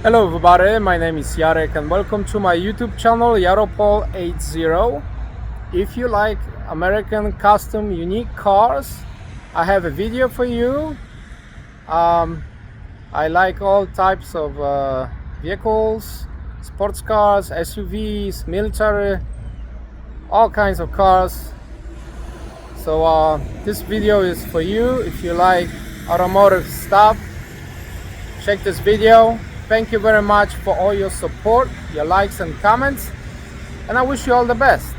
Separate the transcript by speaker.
Speaker 1: Hello everybody, my name is Jarek and welcome to my YouTube channel Yaropol80. If you like American custom unique cars, I have a video for you. I like all types of vehicles, sports cars, SUVs, military, all kinds of cars. So this video is for you. If you like automotive stuff, check this video. Thank you very much for all your support, your likes and comments, and I wish you all the best.